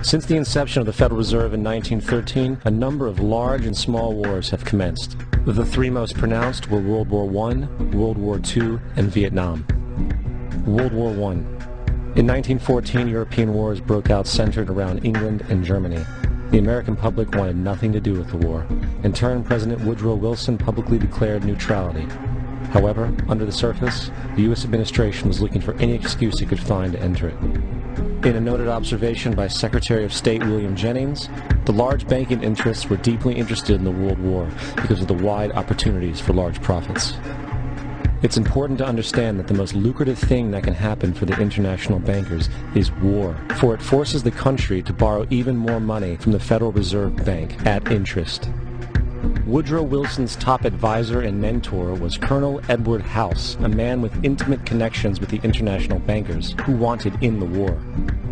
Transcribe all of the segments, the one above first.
Since the inception of the Federal Reserve in 1913, a number of large and small wars have commenced. The three most pronounced were World War I, World War II, and Vietnam. World War I. In 1914, European wars broke out centered around England and Germany. The American public wanted nothing to do with the war. In turn, President Woodrow Wilson publicly declared neutrality. However, under the surface, the U.S. administration was looking for any excuse it could find to enter it. In a noted observation by Secretary of State William Jennings, the large banking interests were deeply interested in the World War because of the wide opportunities for large profits. It's important to understand that the most lucrative thing that can happen for the international bankers is war, for it forces the country to borrow even more money from the Federal Reserve Bank at interest. Woodrow Wilson's top advisor and mentor was Colonel Edward House, a man with intimate connections with the international bankers who wanted in the war.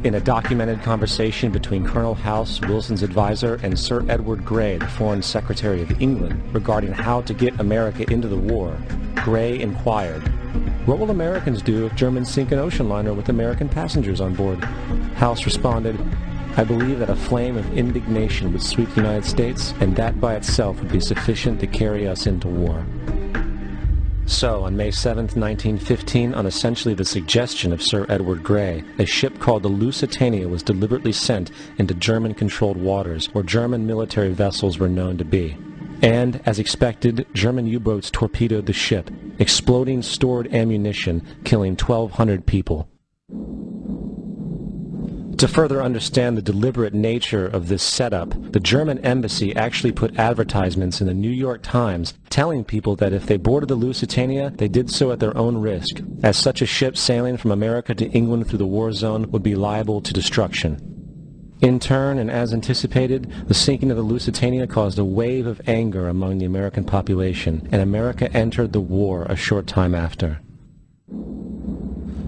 In a documented conversation between Colonel House, Wilson's advisor, and Sir Edward Grey, the Foreign Secretary of England, regarding how to get America into the war, Grey inquired, "What will Americans do if Germans sink an ocean liner with American passengers on board?" House responded, "I believe that a flame of indignation would sweep the United States, and that by itself would be sufficient to carry us into war." So, on May 7, 1915, on essentially the suggestion of Sir Edward Grey, a ship called the Lusitania was deliberately sent into German-controlled waters, where German military vessels were known to be. And, as expected, German U-boats torpedoed the ship, exploding stored ammunition, killing 1,200 people. To further understand the deliberate nature of this setup, the German embassy actually put advertisements in the New York Times telling people that if they boarded the Lusitania, they did so at their own risk, as such a ship sailing from America to England through the war zone would be liable to destruction. In turn, and as anticipated, the sinking of the Lusitania caused a wave of anger among the American population, and America entered the war a short time after.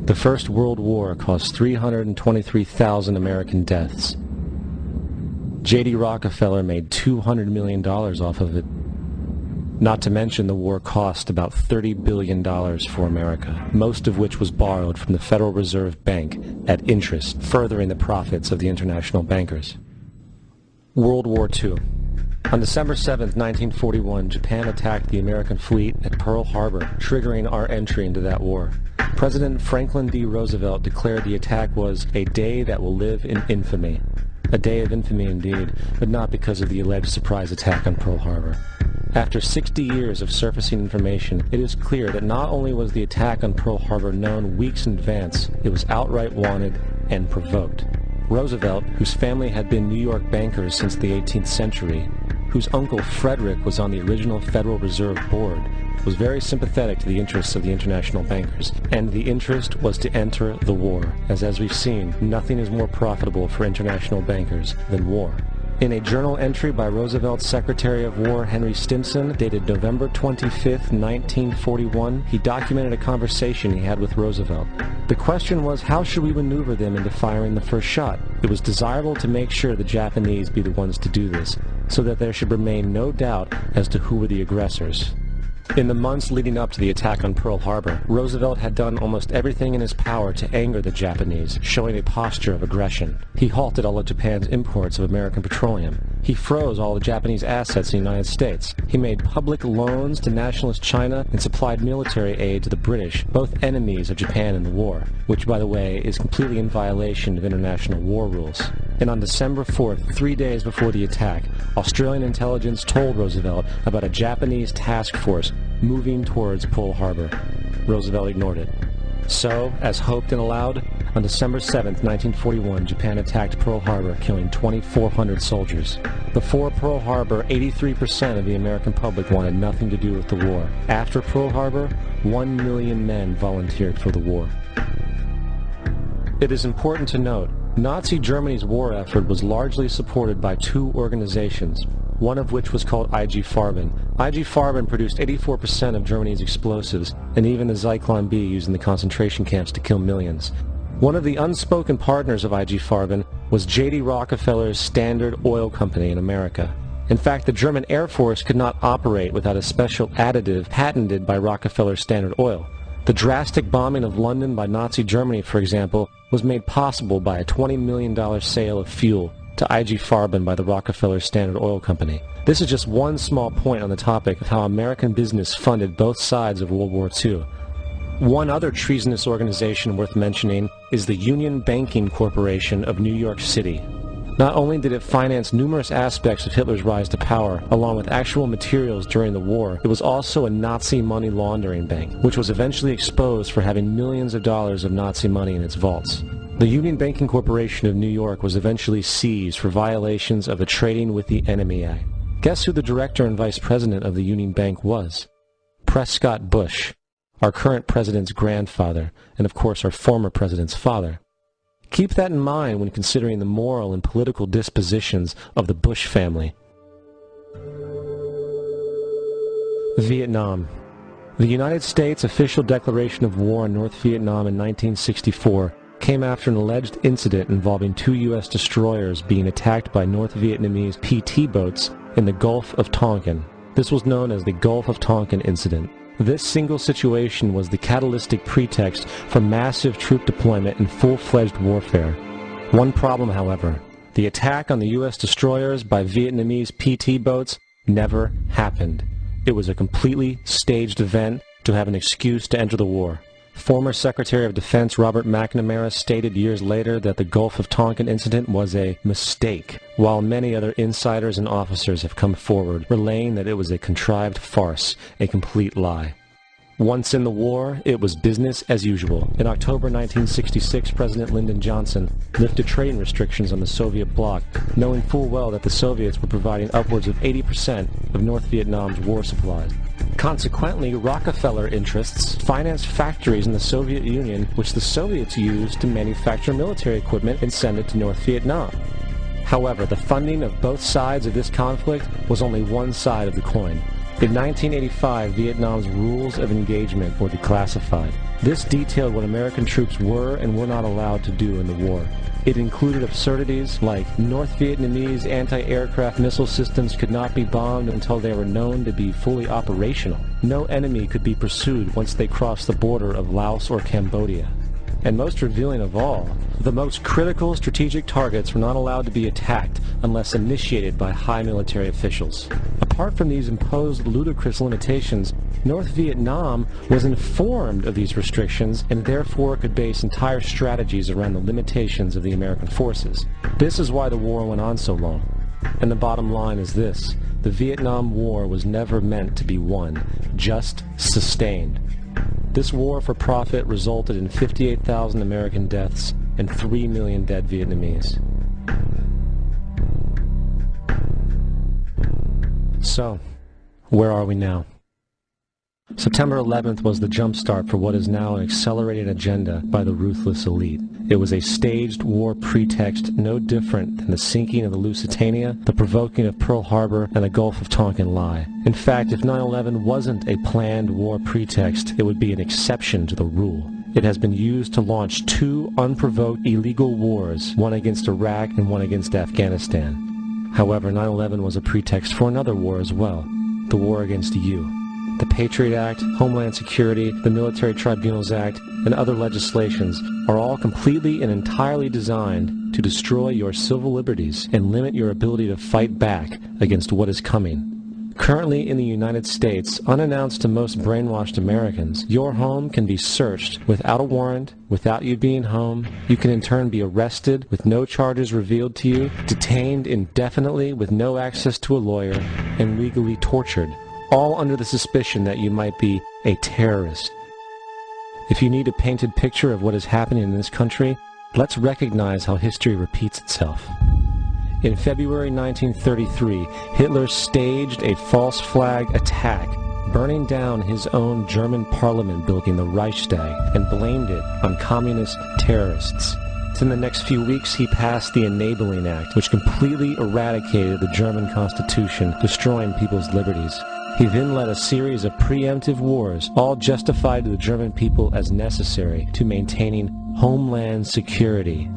The First World War caused 323,000 American deaths. J.D. Rockefeller made $200 million off of it. Not to mention the war cost about $30 billion for America, most of which was borrowed from the Federal Reserve Bank at interest, furthering the profits of the international bankers. World War II. On December 7, 1941, Japan attacked the American fleet at Pearl Harbor, triggering our entry into that war. President Franklin D. Roosevelt declared the attack was a day that will live in infamy. A day of infamy indeed, but not because of the alleged surprise attack on Pearl Harbor. After 60 years of surfacing information, it is clear that not only was the attack on Pearl Harbor known weeks in advance, it was outright wanted and provoked. Roosevelt, whose family had been New York bankers since the 18th century, whose uncle Frederick was on the original Federal Reserve Board, was very sympathetic to the interests of the international bankers, and the interest was to enter the war, as we've seen, nothing is more profitable for international bankers than war. In a journal entry by Roosevelt's Secretary of War Henry Stimson, dated November 25, 1941, he documented a conversation he had with Roosevelt. The question was, how should we maneuver them into firing the first shot? It was desirable to make sure the Japanese be the ones to do this, so that there should remain no doubt as to who were the aggressors. In the months leading up to the attack on Pearl Harbor, Roosevelt had done almost everything in his power to anger the Japanese, showing a posture of aggression. He halted all of Japan's imports of American petroleum. He froze all the Japanese assets in the United States. He made public loans to nationalist China and supplied military aid to the British, both enemies of Japan in the war, which, by the way, is completely in violation of international war rules. And on December 4th, 3 days before the attack, Australian intelligence told Roosevelt about a Japanese task force moving towards Pearl Harbor. Roosevelt ignored it. So, as hoped and allowed, on December 7, 1941, Japan attacked Pearl Harbor, killing 2,400 soldiers. Before Pearl Harbor, 83% of the American public wanted nothing to do with the war. After Pearl Harbor, 1 million men volunteered for the war. It is important to note, Nazi Germany's war effort was largely supported by two organizations, one of which was called IG Farben. IG Farben produced 84% of Germany's explosives, and even the Zyklon B used in the concentration camps to kill millions. One of the unspoken partners of IG Farben was J.D. Rockefeller's Standard Oil Company in America. In fact, the German Air Force could not operate without a special additive patented by Rockefeller Standard Oil. The drastic bombing of London by Nazi Germany, for example, was made possible by a $20 million sale of fuel to IG Farben by the Rockefeller Standard Oil Company. This is just one small point on the topic of how American business funded both sides of World War II. One other treasonous organization worth mentioning is the Union Banking Corporation of New York City. Not only did it finance numerous aspects of Hitler's rise to power, along with actual materials during the war, it was also a Nazi money laundering bank, which was eventually exposed for having millions of dollars of Nazi money in its vaults. The Union Banking Corporation of New York was eventually seized for violations of the Trading with the Enemy Act. Guess who the director and vice president of the Union Bank was? Prescott Bush, our current president's grandfather, and of course our former president's father. Keep that in mind when considering the moral and political dispositions of the Bush family. Vietnam. The United States' official declaration of war on North Vietnam in 1964 came after an alleged incident involving 2 U.S. destroyers being attacked by North Vietnamese PT boats in the Gulf of Tonkin. This was known as the Gulf of Tonkin incident. This single situation was the catalytic pretext for massive troop deployment and full-fledged warfare. One problem, however, the attack on the U.S. destroyers by Vietnamese PT boats never happened. It was a completely staged event to have an excuse to enter the war. Former Secretary of Defense Robert McNamara stated years later that the Gulf of Tonkin incident was a mistake, while many other insiders and officers have come forward, relaying that it was a contrived farce, a complete lie. Once in the war, it was business as usual. In October 1966, President Lyndon Johnson lifted trading restrictions on the Soviet bloc, knowing full well that the Soviets were providing upwards of 80% of North Vietnam's war supplies. Consequently, Rockefeller interests financed factories in the Soviet Union which the Soviets used to manufacture military equipment and send it to North Vietnam. However, the funding of both sides of this conflict was only one side of the coin. In 1985, Vietnam's rules of engagement were declassified. This detailed what American troops were and were not allowed to do in the war. It included absurdities like North Vietnamese anti-aircraft missile systems could not be bombed until they were known to be fully operational. No enemy could be pursued once they crossed the border of Laos or Cambodia. And most revealing of all, the most critical strategic targets were not allowed to be attacked unless initiated by high military officials. Apart from these imposed ludicrous limitations, North Vietnam was informed of these restrictions and therefore could base entire strategies around the limitations of the American forces. This is why the war went on so long. And the bottom line is this: the Vietnam War was never meant to be won, just sustained. This war for profit resulted in 58,000 American deaths and 3 million dead Vietnamese. So, where are we now? September 11th was the jumpstart for what is now an accelerated agenda by the ruthless elite. It was a staged war pretext no different than the sinking of the Lusitania, the provoking of Pearl Harbor, and the Gulf of Tonkin lie. In fact, if 9/11 wasn't a planned war pretext, it would be an exception to the rule. It has been used to launch 2 unprovoked illegal wars, one against Iraq and one against Afghanistan. However, 9/11 was a pretext for another war as well, the war against you. The Patriot Act, Homeland Security, the Military Tribunals Act, and other legislations are all completely and entirely designed to destroy your civil liberties and limit your ability to fight back against what is coming. Currently in the United States, unannounced to most brainwashed Americans, your home can be searched without a warrant, without you being home. You can in turn be arrested with no charges revealed to you, detained indefinitely with no access to a lawyer, and legally tortured, all under the suspicion that you might be a terrorist. If you need a painted picture of what is happening in this country, let's recognize how history repeats itself. In February 1933, Hitler staged a false flag attack, burning down his own German parliament building, the Reichstag, and blamed it on communist terrorists. In the next few weeks, he passed the Enabling Act, which completely eradicated the German Constitution, destroying people's liberties. He then led a series of preemptive wars, all justified to the German people as necessary to maintaining homeland security.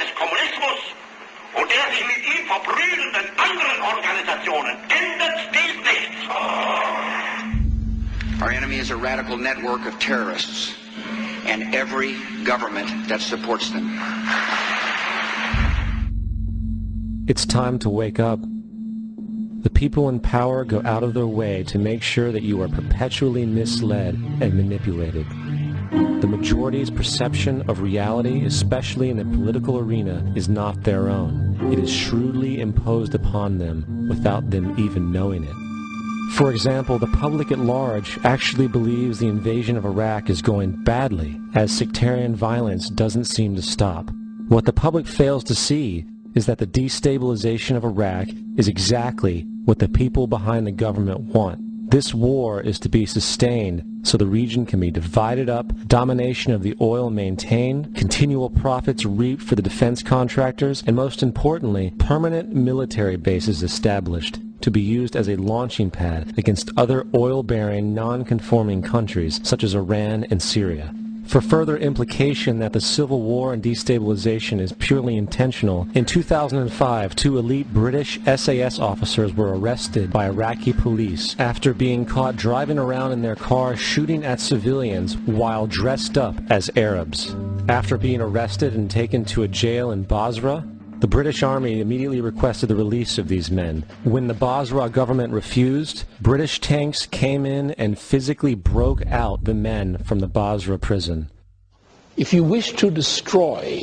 des Kommunismus und der sich mit ihm verbrüdernden anderen Organisationen ändert dies nichts. Our enemy is a radical network of terrorists and every government that supports them. It's time to wake up. The people in power go out of their way to make sure that you are perpetually misled and manipulated. The majority's perception of reality, especially in the political arena, is not their own. It is shrewdly imposed upon them without them even knowing it. For example, the public at large actually believes the invasion of Iraq is going badly, as sectarian violence doesn't seem to stop. What the public fails to see is that the destabilization of Iraq is exactly what the people behind the government want. This war is to be sustained so the region can be divided up, domination of the oil maintained, continual profits reaped for the defense contractors, and most importantly, permanent military bases established to be used as a launching pad against other oil-bearing, non-conforming countries such as Iran and Syria. For further implication that the civil war and destabilization is purely intentional, in 2005, 2 elite British SAS officers were arrested by Iraqi police after being caught driving around in their car shooting at civilians while dressed up as Arabs. After being arrested and taken to a jail in Basra, the British Army immediately requested the release of these men. When the Basra government refused, British tanks came in and physically broke out the men from the Basra prison. If you wish to destroy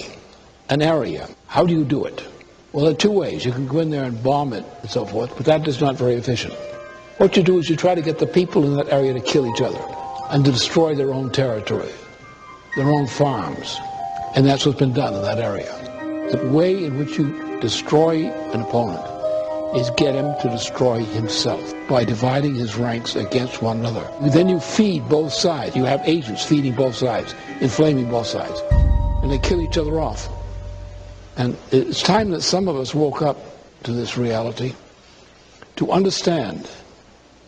an area, how do you do it? Well, there are 2 ways. You can go in there and bomb it and so forth, but that is not very efficient. What you do is you try to get the people in that area to kill each other and to destroy their own territory, their own farms, and that's what's been done in that area. The way in which you destroy an opponent is get him to destroy himself by dividing his ranks against one another. Then you feed both sides. You have agents feeding both sides, inflaming both sides, and they kill each other off. And it's time that some of us woke up to this reality, to understand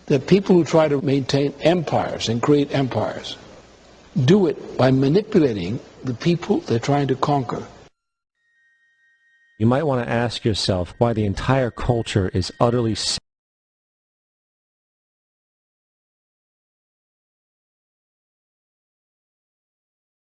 that people who try to maintain empires and create empires do it by manipulating the people they're trying to conquer. You might want to ask yourself why the entire culture is utterly